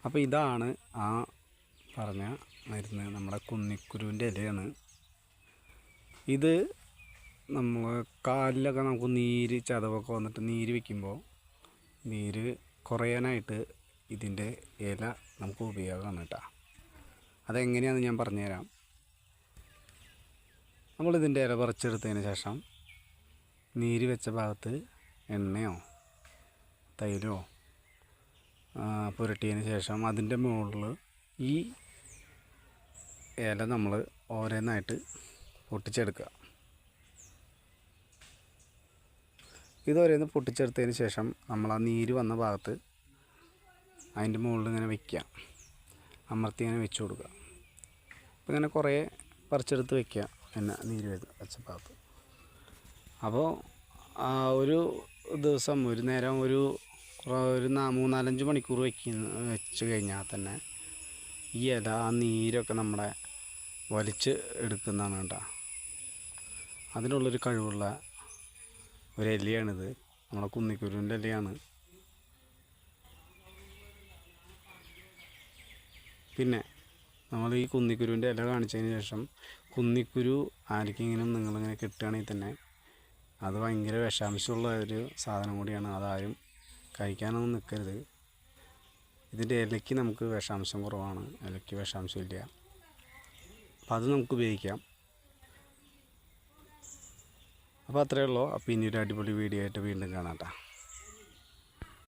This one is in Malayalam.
അപ്പോൾ ഇതാണ് ആ പറഞ്ഞ മരുന്ന്, നമ്മുടെ കുന്നിക്കുരുവിൻ്റെ ഇലയാണ് ഇത്. നമ്മൾ കാലിലൊക്കെ നമുക്ക് നീര് ചതവൊക്കെ വന്നിട്ട് നീര് വയ്ക്കുമ്പോൾ നീര് കുറയാനായിട്ട് ഇതിൻ്റെ ഇല നമുക്ക് ഉപയോഗമാണ് കേട്ടോ. അതെങ്ങനെയാണെന്ന് ഞാൻ പറഞ്ഞുതരാം. നമ്മളിതിൻ്റെ ഇല പറിച്ചെടുത്തതിന് ശേഷം നീര് വെച്ച ഭാഗത്ത് എണ്ണയോ തൈലോ പുരട്ടിയതിന് ശേഷം അതിൻ്റെ മുകളിൽ ഈ ഇല നമ്മൾ ഓരോന്നായിട്ട് പൊട്ടിച്ചെടുക്കുക. ഇതോരോന്ന് പൊട്ടിച്ചെടുത്തതിന് ശേഷം നമ്മൾ ആ നീര് വന്ന ഭാഗത്ത് അതിൻ്റെ മുകളിൽ ഇങ്ങനെ വയ്ക്കുക, അമർത്തി ഇങ്ങനെ വെച്ച് കൊടുക്കുക. അപ്പോൾ ഇങ്ങനെ കുറേ പറിച്ചെടുത്ത് വയ്ക്കുക എന്നെ നീര് വെച്ച ഭാഗത്ത്. അപ്പോൾ ഒരു ദിവസം ഒരു നേരം ഒരു 3-4 മണിക്കൂർ വെച്ച് കഴിഞ്ഞാൽ തന്നെ ഈ ഇല ആ നീരൊക്കെ നമ്മുടെ വലിച്ച് എടുക്കുന്നതാണ് കേട്ടോ. അതിനുള്ളൊരു കഴിവുള്ള ഒരു ഇലയാണിത്, നമ്മുടെ കുന്നിക്കുരുവിൻ്റെ ഇലയാണ്. പിന്നെ നമ്മൾ ഈ കുന്നിക്കുരുവിൻ്റെ ഇല കാണിച്ചതിന് ശേഷം കുന്നിക്കുരു ആർക്കെങ്കിലും നിങ്ങളിങ്ങനെ കിട്ടുകയാണെങ്കിൽ തന്നെ അത് ഭയങ്കര വിഷാംശമുള്ള ഒരു സാധനം കൂടിയാണ്. അതാരും കഴിക്കാനൊന്നും നിൽക്കരുത്. ഇതിൻ്റെ ഇലയ്ക്ക് നമുക്ക് വിഷാംശം കുറവാണ്, ഇലയ്ക്ക് വിഷാംശമില്ല. അപ്പം അത് നമുക്ക് ഉപയോഗിക്കാം. അപ്പോൾ അത്രയേ ഉള്ളൂ. അപ്പോൾ ഇനി ഒരു അടിപൊളി വീഡിയോ ആയിട്ട് വീണ്ടും കാണാം കേട്ടോ.